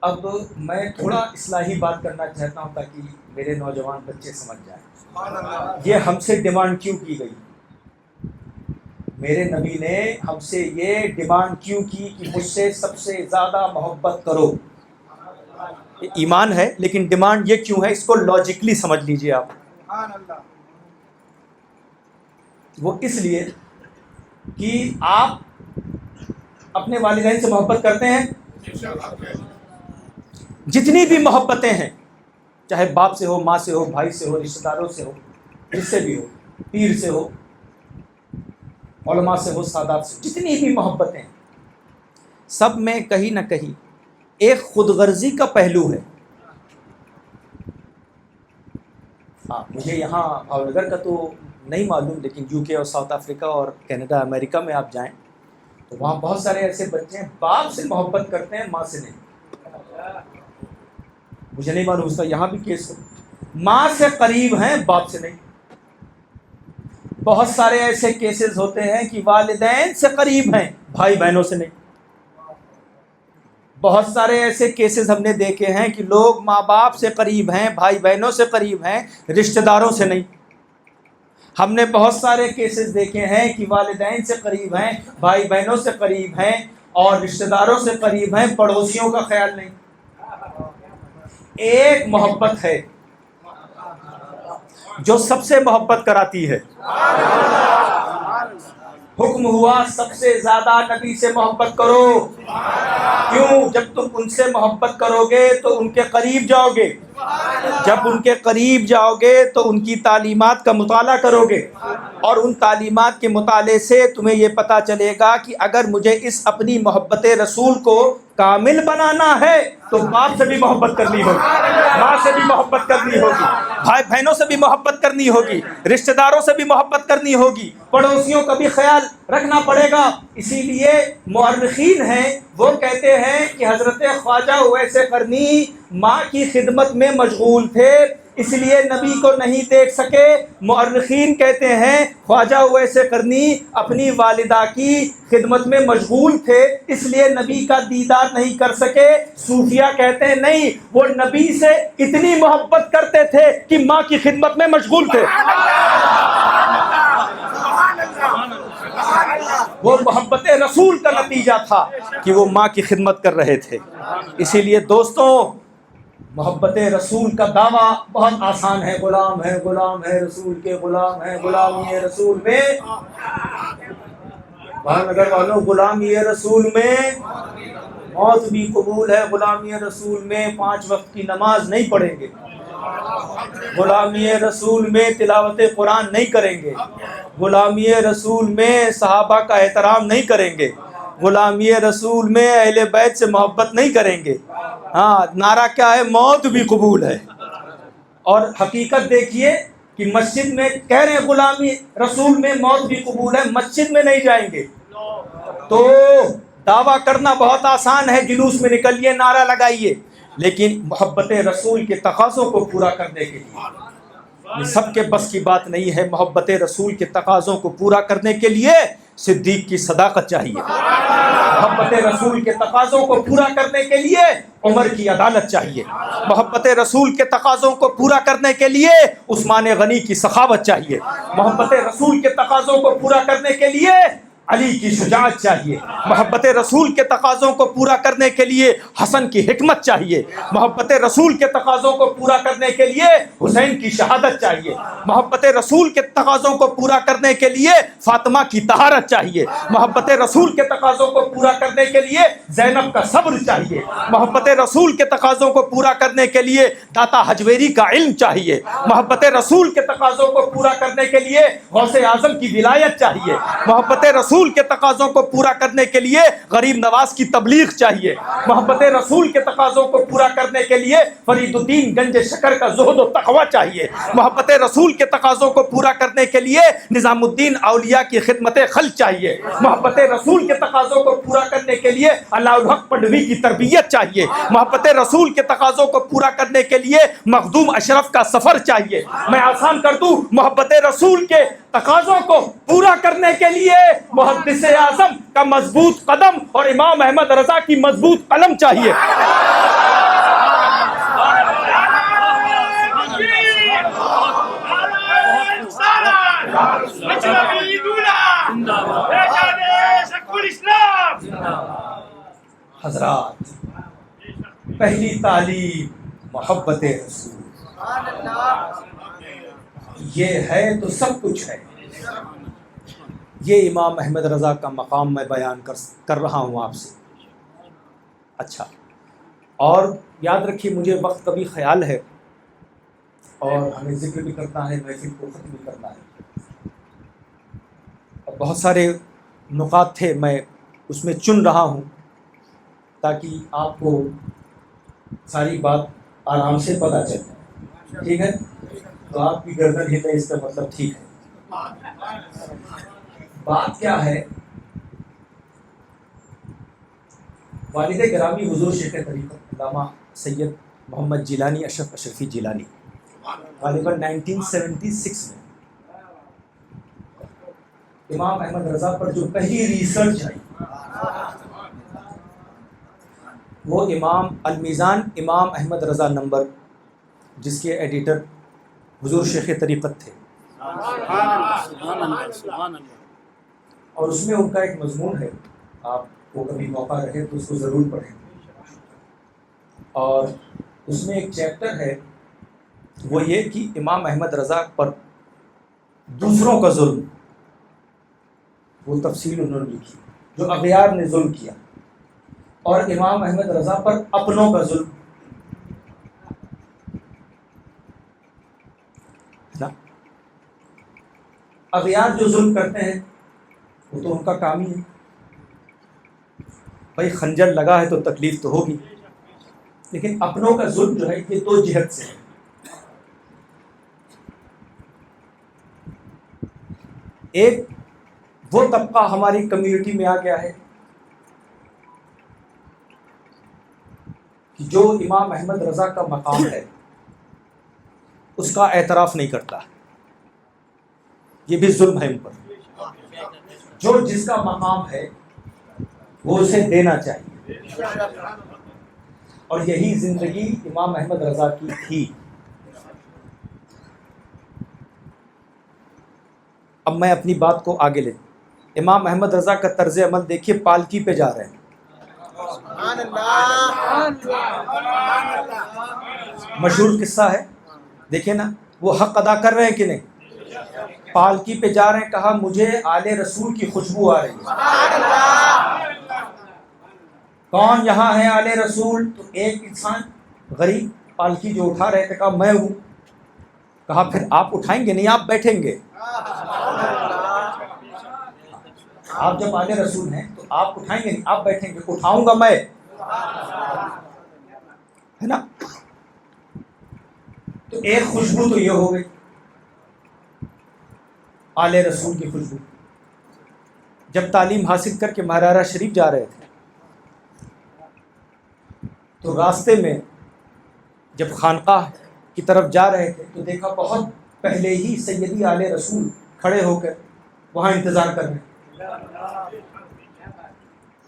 اب میں تھوڑا اصلاحی بات کرنا چاہتا ہوں تاکہ میرے نوجوان بچے سمجھ جائیں۔ یہ ہم سے ڈیمانڈ کیوں کی گئی؟ میرے نبی نے ہم سے یہ ڈیمانڈ کیوں کی کہ مجھ سے سب سے زیادہ محبت کرو؟ یہ ایمان ہے، لیکن ڈیمانڈ یہ کیوں ہے اس کو لاجکلی سمجھ لیجئے آپ۔ وہ اس لیے کہ آپ اپنے والدین سے محبت کرتے ہیں، جتنی بھی محبتیں ہیں، چاہے باپ سے ہو، ماں سے ہو، بھائی سے ہو، رشتہ داروں سے ہو، جس سے بھی ہو، پیر سے ہو، علماء سے ہو، سادات سے، جتنی بھی محبتیں ہیں، سب میں کہیں نہ کہیں ایک خود غرضی کا پہلو ہے۔ مجھے یہاں بھاؤ نگر کا تو نہیں معلوم، لیکن یو کے اور ساؤتھ افریقہ اور کینیڈا، امریکہ میں آپ جائیں تو وہاں بہت سارے ایسے بچے ہیں باپ سے محبت کرتے ہیں، ماں سے نہیں۔ مجھے نہیں معلوم اس کا یہاں بھی کیس ہو، ماں سے قریب ہیں، باپ سے نہیں۔ بہت سارے ایسے کیسز ہوتے ہیں کہ والدین سے قریب ہیں، بھائی بہنوں سے نہیں۔ بہت سارے ایسے کیسز ہم نے دیکھے ہیں کہ لوگ ماں باپ سے قریب ہیں، بھائی بہنوں سے قریب ہیں، رشتہ داروں سے نہیں۔ ہم نے بہت سارے کیسز دیکھے ہیں کہ والدین سے قریب ہیں، بھائی بہنوں سے قریب ہیں اور رشتہ داروں سے قریب ہیں، پڑوسیوں کا خیال نہیں۔ ایک محبت ہے جو سب سے محبت کراتی ہے۔ حکم ہوا سب سے زیادہ نبی سے محبت کرو۔ کیوں؟ جب تم ان سے محبت کرو گے تو ان کے قریب جاؤ گے، جب ان کے قریب جاؤ گے تو ان کی تعلیمات کا مطالعہ کرو گے، اور ان تعلیمات کے مطالعے سے تمہیں یہ پتہ چلے گا کہ اگر مجھے اس اپنی محبت رسول کو کامل بنانا ہے تو باپ سے بھی محبت کرنی ہوگی، ماں سے بھی محبت کرنی ہوگی، بھائی بہنوں سے بھی محبت کرنی ہوگی، رشتہ داروں سے بھی محبت کرنی ہوگی، پڑوسیوں کا بھی خیال رکھنا پڑے گا۔ اسی لیے مورخین ہیں وہ کہتے ہیں کہ حضرت خواجہ اویس قرنی ماں کی خدمت میں مشغول تھے، اس لیے نبی کو نہیں دیکھ سکے۔ مورخین کہتے ہیں خواجہ اویس قرنی اپنی والدہ کی خدمت میں مشغول تھے، اس لیے نبی کا دیدار نہیں کر سکے۔ صوفیہ کہتے ہیں نہیں، وہ نبی سے اتنی محبت کرتے تھے کہ ماں کی خدمت میں مشغول تھے۔ وہ محبت رسول کا نتیجہ تھا کہ وہ ماں کی خدمت کر رہے تھے. اسی لیے دوستوں محبت رسول کا دعویٰ بہت آسان ہے. غلام ہے رسول کے غلام ہے. غلامی رسول میں نگر والوں غلامی رسول میں موت بھی قبول ہے. غلامی رسول میں 5 وقت کی نماز نہیں پڑھیں گے. غلامی رسول میں تلاوت قرآن نہیں کریں گے. غلامی رسول میں صحابہ کا احترام نہیں کریں گے. غلامی رسول میں اہل بیت سے محبت نہیں کریں گے. ہاں نعرہ کیا ہے؟ موت بھی قبول ہے. اور حقیقت دیکھیے کہ مسجد میں کہہ رہے ہیں غلامی رسول میں موت بھی قبول ہے, مسجد میں نہیں جائیں گے. تو دعویٰ کرنا بہت آسان ہے, جلوس میں نکلیے, نعرہ لگائیے, لیکن محبت رسول کے تقاضوں کو پورا کرنے کے لیے یہ سب کے بس کی بات نہیں ہے. محبت رسول کے تقاضوں کو پورا کرنے کے لیے صدیق کی صداقت چاہیے. محبت رسول کے تقاضوں کو پورا کرنے کے لیے عمر کی عدالت چاہیے. محبت رسول کے تقاضوں کو پورا کرنے کے لیے عثمان غنی کی سخاوت چاہیے. محبت رسول کے تقاضوں کو پورا کرنے کے لیے علی کی شجاعت چاہیے. محبت رسول کے تقاضوں کو پورا کرنے کے لیے حسن کی حکمت چاہیے. محبت رسول کے تقاضوں کو پورا کرنے کے لیے حسین کی شہادت چاہیے. محبت رسول کے تقاضوں کو پورا کرنے کے لیے فاطمہ کی طہارت چاہیے. محبت رسول کے تقاضوں کو پورا کرنے کے لیے زینب کا صبر چاہیے. محبت رسول کے تقاضوں کو پورا کرنے کے لیے داتا حجویری کا علم چاہیے. محبت رسول کے تقاضوں کو پورا کرنے کے لیے غوث اعظم کی ولایت چاہیے. محبت رسول کے تقاضوں کو پورا کرنے کے لیے غریب نواز کی تبلیغ چاہیے. محبت رسول کے تقاضوں کو پورا کرنے کے لیے فرید الدین گنج شکر کا زہد و تقوی چاہیے. محبت رسول کے تقاضوں کو پورا کرنے کے لیے نظام الدین اولیاء کی خدمت خلق چاہیے. محبت رسول کے تقاضوں کو پورا کرنے کے لیے علاء الحق پنڈوی کی تربیت چاہیے. محبت رسول کے تقاضوں کو پورا کرنے کے لیے مخدوم اشرف کا سفر چاہیے. میں آسان کر دوں, محبت رسول کے تقاضوں کو پورا کرنے کے لیے محدث اعظم کا مضبوط قدم اور امام احمد رضا کی مضبوط قلم چاہیے. حضرات, پہلی تعلیم محبت رسول, یہ ہے تو سب کچھ ہے. یہ امام احمد رضا کا مقام میں بیان کر رہا ہوں آپ سے. اچھا, اور یاد رکھیے مجھے وقت کا بھی خیال ہے اور ہمیں ذکر بھی کرنا ہے, محفل کو ختم بھی کرنا ہے. اور بہت سارے نکات تھے, میں اس میں چن رہا ہوں تاکہ آپ کو ساری بات آرام سے پتہ چل جائے. ٹھیک ہے, تو آپ کی گردن ہلے اس کا مطلب ٹھیک ہے. بات کیا ہے؟ والد گرامی حضور شیخ طریقت علامہ سید محمد جیلانی اشرف اشرفی جیلانی غالباً 1976 میں امام احمد رضا پر جو پہلی ریسرچ آئی وہ امام المیزان امام احمد رضا نمبر, جس کے ایڈیٹر حضور شیخ طریقت تھے, اور اس میں ان کا ایک مضمون ہے, آپ کو کبھی موقع رہے تو اس کو ضرور پڑھیں. اور اس میں ایک چیپٹر ہے, وہ یہ کہ امام احمد رضا پر دوسروں کا ظلم, وہ تفصیل انہوں نے لکھی, جو اغیار نے ظلم کیا, اور امام احمد رضا پر اپنوں کا ظلم نا. اغیار جو ظلم کرتے ہیں وہ تو ان کا کام ہی ہے, بھائی خنجر لگا ہے تو تکلیف تو ہوگی, لیکن اپنوں کا ظلم جو ہے یہ 2 جہت سے ہے. ایک وہ طبقہ ہماری کمیونٹی میں آ گیا ہے کہ جو امام احمد رضا کا مقام ہے اس کا اعتراف نہیں کرتا, یہ بھی ظلم ہے ان پر. جو جس کا مقام ہے وہ اسے دینا چاہیے, اور یہی زندگی امام احمد رضا کی تھی. اب میں اپنی بات کو آگے امام احمد رضا کا طرز عمل دیکھیے، پالکی پہ جا رہے ہیں، مشہور قصہ ہے، دیکھیں نا وہ حق ادا کر رہے ہیں کہ نہیں؟ پالکی پہ جا رہے ہیں، کہا مجھے آل رسول کی خوشبو آ رہی ہے۔ کون یہاں ہے آل رسول؟ تو ایک انسان غریب پالکی جو اٹھا رہے تھے کہا میں ہوں۔ کہا پھر آپ اٹھائیں گے نہیں، آپ بیٹھیں گے۔ آپ جب آل رسول ہیں تو آپ اٹھائیں گے نہیں، آپ بیٹھیں گے۔ اٹھاؤں گا میں، ہے نا؟ تو ایک خوشبو تو یہ ہو گئی، آل رسول کی خوشبو۔ جب تعلیم حاصل کر کے مہارارا شریف جا رہے تھے تو راستے میں جب خانقاہ کی طرف جا رہے تھے تو دیکھا بہت پہلے ہی سیدی آل رسول کھڑے ہو کر وہاں انتظار کر رہے ہیں۔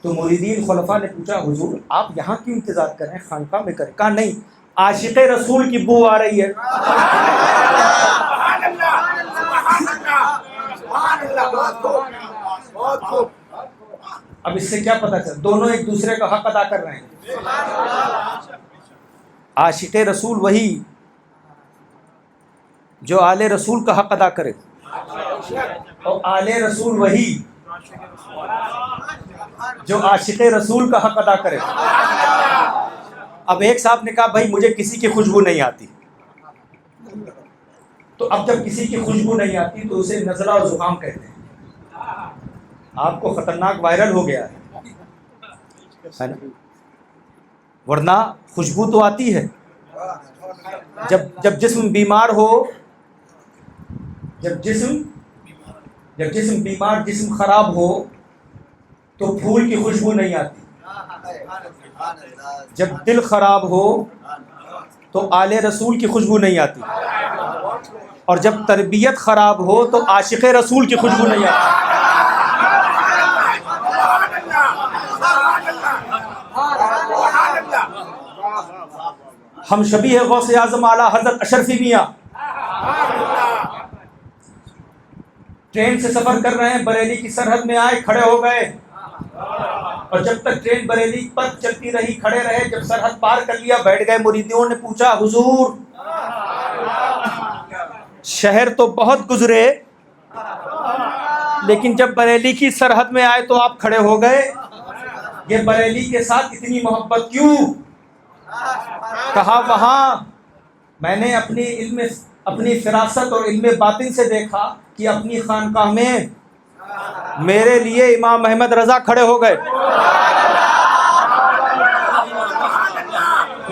تو مریدین خلفاء نے پوچھا حضور آپ یہاں کیوں انتظار کر رہے ہیں، خانقاہ میں کریں؟ کہا نہیں، عاشق رسول کی بو آ رہی ہے۔ اب اس سے کیا پتہ چلا؟ دونوں ایک دوسرے کا حق ادا کر رہے ہیں۔ عاشق رسول وہی جو آل رسول کا حق ادا کرے، اور آل رسول وہی جو عاشق رسول کا حق ادا کرے۔ اب ایک صاحب نے کہا بھائی مجھے کسی کی خوشبو نہیں آتی، تو اب جب کسی کی خوشبو نہیں آتی تو اسے نزلہ اور زکام کہتے ہیں۔ آپ کو خطرناک وائرل ہو گیا ہے نا؟ ورنہ خوشبو تو آتی ہے۔ جب جسم بیمار ہو، جب جسم بیمار، جسم خراب ہو تو پھول کی خوشبو نہیں آتی۔ جب دل خراب ہو تو آل رسول کی خوشبو نہیں آتی، اور جب تربیت خراب ہو تو عاشق رسول کی خوشبو نہیں آتی۔ ہم شبیہ غوث اعظم اعلیٰ حضرت اشرفی میاں ٹرین سے سفر کر رہے ہیں، بریلی کی سرحد میں آئے، کھڑے ہو گئے، اور جب تک ٹرین بریلی پر چلتی رہی کھڑے رہے، جب سرحد پار کر لیا بیٹھ گئے۔ مریدوں نے پوچھا حضور شہر تو بہت گزرے لیکن جب بریلی کی سرحد میں آئے تو آپ کھڑے ہو گئے، یہ بریلی کے ساتھ اتنی محبت کیوں؟ کہا وہاں میں نے اپنی فراست اور علم باطن سے دیکھا کہ اپنی خانقاہ میں میرے لیے امام احمد رضا کھڑے ہو گئے۔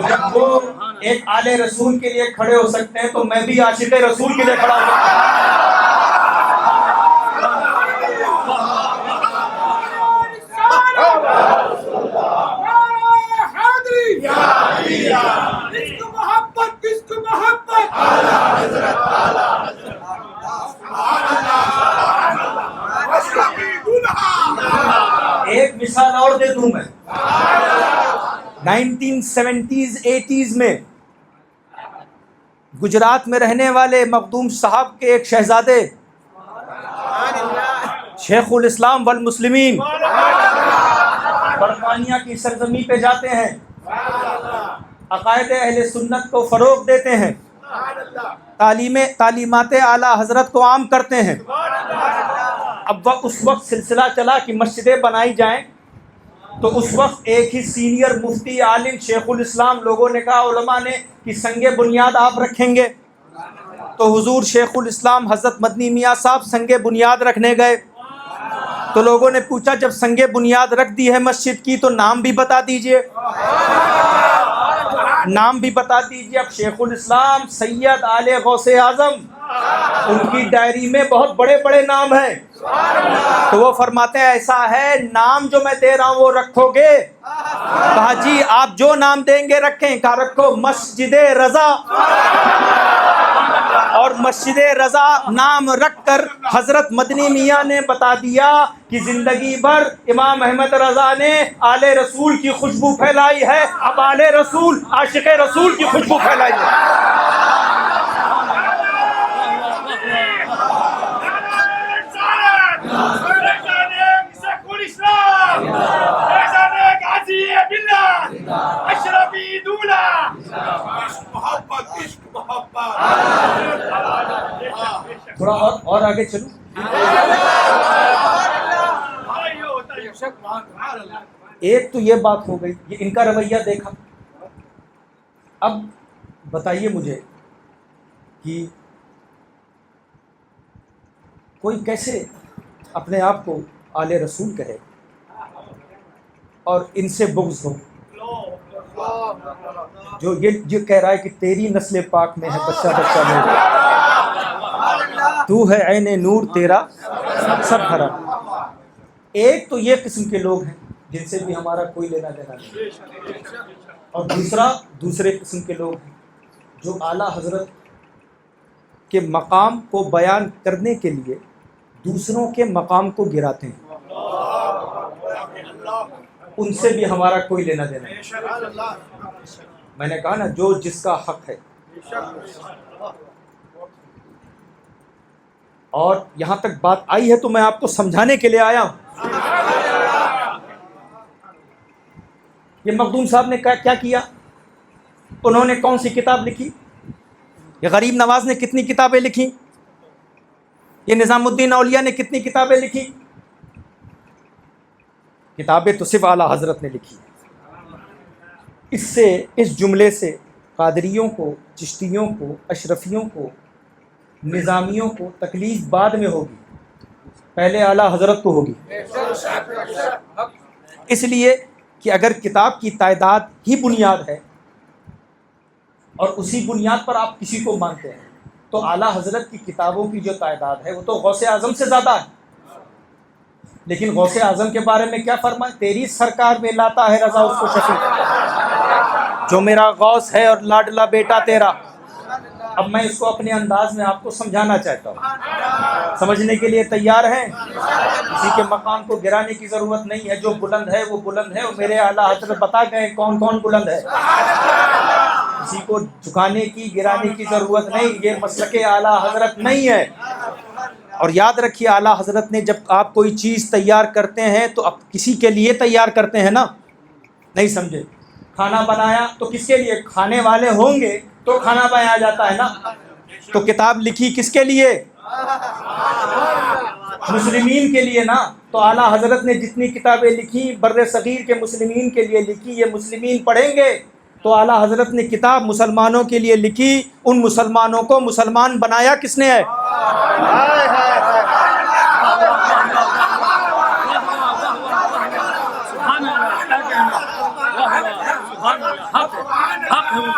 جب وہ ایک آل رسول کے لیے کھڑے ہو سکتے ہیں تو میں بھی عاشق رسول کے لیے کھڑا ہو سکتا ہوں۔ ایک مثال اور دے دوں میں، 1970s 80s میں گجرات میں رہنے والے مخدوم صاحب کے ایک شہزادے شیخ الاسلام والمسلمین برطانیہ کی سرزمین پہ جاتے ہیں، عقائد اہل سنت کو فروغ دیتے ہیں، تعلیمات اعلیٰ حضرت کو عام کرتے ہیں۔ اب اس وقت سلسلہ چلا کہ مسجدیں بنائی جائیں، تو اس وقت ایک ہی سینئر مفتی عالم شیخ الاسلام، لوگوں نے کہا علماء نے کہ سنگ بنیاد آپ رکھیں گے، تو حضور شیخ الاسلام حضرت مدنی میاں صاحب سنگ بنیاد رکھنے گئے، تو لوگوں نے پوچھا جب سنگ بنیاد رکھ دی ہے مسجد کی تو نام بھی بتا دیجئے، نام بھی بتا دیجئے۔ اب شیخ الاسلام سید آل غوث اعظم، ان کی ڈائری میں بہت بڑے بڑے نام ہیں، تو وہ فرماتے ہیں ایسا ہے نام جو میں دے رہا ہوں وہ رکھو گے؟ کہا جی آپ جو نام دیں گے رکھیں۔ کہا رکھو مسجد رضا، اور مسجد رضا نام رکھ کر حضرت مدنی میاں نے بتا دیا کہ زندگی بھر امام احمد رضا نے آل رسول کی خوشبو پھیلائی ہے، اب آل رسول عاشق رسول کی خوشبو پھیلائی ہے۔ محبت عشق محبت. تھوڑا اور آگے چلو. ایک تو یہ بات ہو گئی, یہ ان کا رویہ دیکھا. اب بتائیے مجھے کہ کوئی کیسے اپنے آپ کو آل رسول کہے اور ان سے بغض ہو, جو یہ کہہ رہا ہے کہ تیری نسل پاک میں ہے بچہ بچہ نور, تو ہے عین نور تیرا سب بھرا. ایک تو یہ قسم کے لوگ ہیں جن سے بھی ہمارا کوئی لینا دینا نہیں, اور دوسرے قسم کے لوگ ہیں جو اعلیٰ حضرت کے مقام کو بیان کرنے کے لیے دوسروں کے مقام کو گراتے ہیں. ان سے بھی ہمارا کوئی لینا دینا نہیں. میں نے کہا نا, جو جس کا حق ہے. اور یہاں تک بات آئی ہے تو میں آپ کو سمجھانے کے لیے آیا ہوں. یہ مخدوم صاحب نے کیا کیا, انہوں نے کون سی کتاب لکھی؟ یہ غریب نواز نے کتنی کتابیں لکھی؟ یہ نظام الدین اولیاء نے کتنی کتابیں لکھی؟ کتابیں تو صرف اعلیٰ حضرت نے لکھی. اس جملے سے قادریوں کو, چشتیوں کو, اشرفیوں کو, نظامیوں کو تکلیف بعد میں ہوگی, پہلے اعلیٰ حضرت کو ہوگی. اس لیے کہ اگر کتاب کی تعداد ہی بنیاد ہے اور اسی بنیاد پر آپ کسی کو مانتے ہیں, تو اعلیٰ حضرت کی کتابوں کی جو تعداد ہے وہ تو غوث اعظم سے زیادہ ہے. لیکن غوث اعظم کے بارے میں کیا فرمائے؟ تیری سرکار میں لاتا ہے رضا اس کو شفیع, جو میرا غوث ہے اور لاڈلا بیٹا تیرا. اب میں اس کو اپنے انداز میں آپ کو سمجھانا چاہتا ہوں, سمجھنے کے لیے تیار ہیں؟ کسی کے مقام کو گرانے کی ضرورت نہیں ہے, جو بلند ہے وہ بلند ہے, اور میرے اعلیٰ حضرت بتا گئے کون کون بلند ہے. کسی کو جھکانے کی, گرانے کی ضرورت نہیں, یہ مسلک اعلیٰ حضرت نہیں ہے. اور یاد رکھیے, اعلیٰ حضرت نے جب آپ کوئی چیز تیار کرتے ہیں تو آپ کسی کے لیے تیار کرتے ہیں نا, نہیں سمجھے؟ کھانا بنایا تو کس کے لیے؟ کھانے والے ہوں گے تو کھانا بنایا جاتا ہے نا. تو کتاب لکھی کس کے لیے؟ مسلمین کے لیے نا. تو اعلیٰ حضرت نے جتنی کتابیں لکھی بر صغیر کے مسلمین کے لیے لکھی, یہ مسلمین پڑھیں گے. تو اعلیٰ حضرت نے کتاب مسلمانوں کے لیے لکھی, ان مسلمانوں کو مسلمان بنایا کس نے ہے؟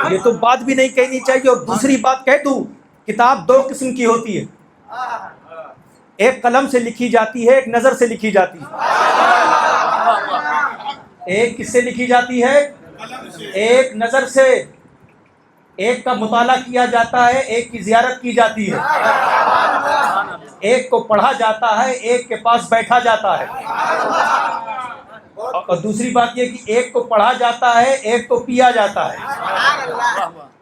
یہ تو بات بھی نہیں کہنی چاہیے. اور دوسری بات کہہ دوں, کتاب دو قسم کی ہوتی ہے, ایک قلم سے لکھی جاتی ہے, ایک نظر سے لکھی جاتی ہے. ایک کس سے لکھی جاتی ہے؟ ایک نظر سے, ایک کا مطالعہ کیا جاتا ہے, ایک کی زیارت کی جاتی ہے. ایک کو پڑھا جاتا ہے, ایک کے پاس بیٹھا جاتا ہے. اور دوسری بات یہ کہ ایک کو پڑھا جاتا ہے, ایک کو پیا جاتا ہے.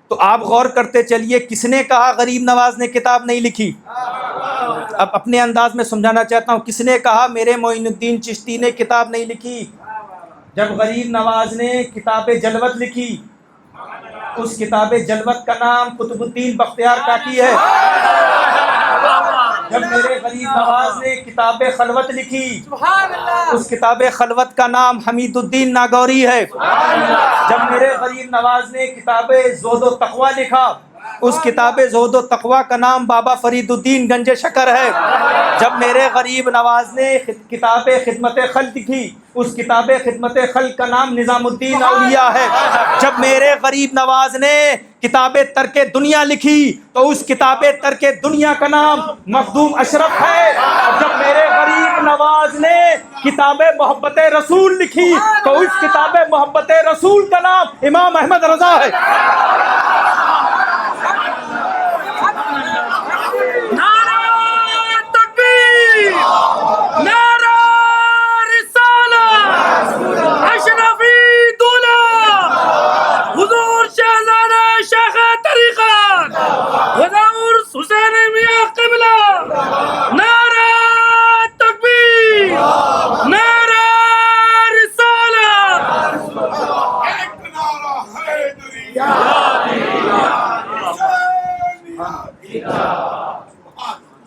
تو آپ غور کرتے چلیے, کس نے کہا غریب نواز نے کتاب نہیں لکھی؟ اب اپنے انداز میں سمجھانا چاہتا ہوں, کس نے کہا میرے معین الدین چشتی نے کتاب نہیں لکھی؟ جب غریب نواز نے کتاب جلوت لکھی, اس کتاب جلوت کا نام قطب الدین بختیار کاکی ہے. جب میرے غریب نواز نے کتاب خلوت لکھی, اس کتاب خلوت کا نام حمید الدین ناگوری ہے. جب میرے غریب نواز نے کتاب زہد و تقوی لکھا, اس کتاب زہد و تقوی کا نام بابا فرید الدین گنج شکر ہے. جب میرے غریب نواز نے کتاب خدمت خلق لکھی, اس کتاب خدمت خلق کا نام نظام الدین اولیاء ہے. جب میرے غریب نواز نے کتاب ترک دنیا لکھی, تو اس کتاب ترک دنیا کا نام مخدوم اشرف ہے. جب میرے غریب نواز نے کتاب محبت رسول لکھی, تو اس کتاب محبت رسول کا نام امام احمد رضا ہے.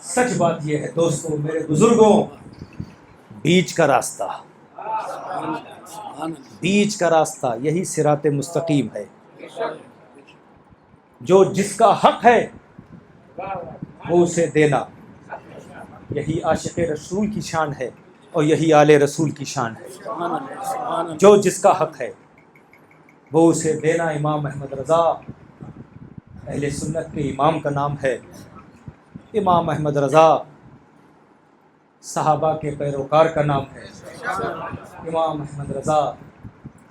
سچ بات یہ ہے دوستوں، میرے بزرگوں، بیچ کا راستہ، بیچ کا راستہ یہی صراط مستقیم ہے۔ جو جس کا حق ہے وہ اسے دینا، یہی عاشق رسول کی شان ہے اور یہی آل رسول کی شان ہے۔ جو جس کا حق ہے وہ اسے دینا۔ امام احمد رضا اہل سنت کے امام کا نام ہے۔ امام احمد رضا صحابہ کے پیروکار کا نام ہے۔ امام احمد رضا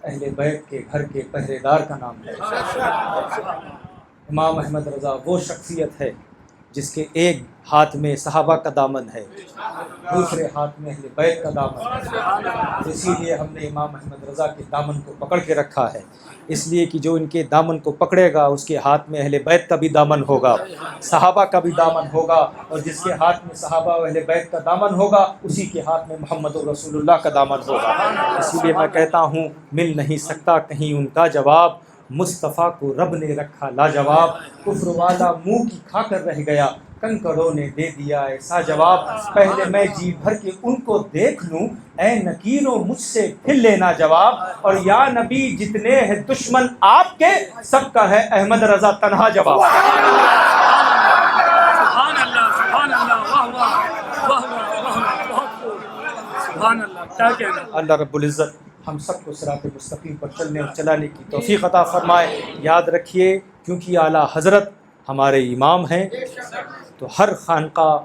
اہل بیت کے گھر کے پہرے دار کا نام ہے۔ امام احمد رضا وہ شخصیت ہے جس کے ایک ہاتھ میں صحابہ کا دامن ہے، دوسرے ہاتھ میں اہل بیت کا دامن ہے۔ اسی لیے ہم نے امام احمد رضا کے دامن کو پکڑ کے رکھا ہے، اس لیے کہ جو ان کے دامن کو پکڑے گا اس کے ہاتھ میں اہل بیت کا بھی دامن ہوگا، صحابہ کا بھی دامن ہوگا، اور جس کے ہاتھ میں صحابہ و اہل بیت کا دامن ہوگا اسی کے ہاتھ میں محمد رسول اللہ کا دامن ہوگا۔ اسی لیے میں کہتا ہوں مل نہیں سکتا کہیں ان کا جواب، مصطفیٰ کو رب نے رکھا لاجواب، کفر والا منہ کی کھا کر رہ گیا، کنکڑوں نے دے دیا ایسا جواب، پہلے میں جی بھر کے ان کو دیکھ لوں، اے نکیروں مجھ سے پھر لینا جواب، اور یا نبی جتنے ہیں دشمن آپ کے سب کا ہے احمد رضا تنہا جواب۔ سبحان اللہ، سبحان اللہ، واہ واہ واہ واہ، بہت خوب، سبحان اللہ، کیا کہنا۔ اللہ رب العزت ہم سب کو صراط مستقیم پر چلنے اور چلانے کی توفیق عطا فرمائے۔ یاد رکھیے کیونکہ اعلیٰ حضرت ہمارے امام ہیں تو ہر خانقاہ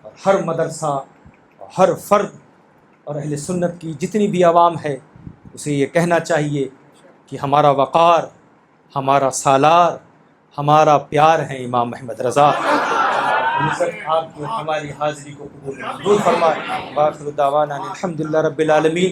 اور ہر مدرسہ اور ہر فرد اور اہل سنت کی جتنی بھی عوام ہے اسے یہ کہنا چاہیے کہ ہمارا وقار، ہمارا سالار، ہمارا پیار ہے امام احمد رضا۔ عزت آپ کو ہماری حاضری کو قبول منظور فرمائے۔ باخر دعوانا الحمدللہ رب العالمین۔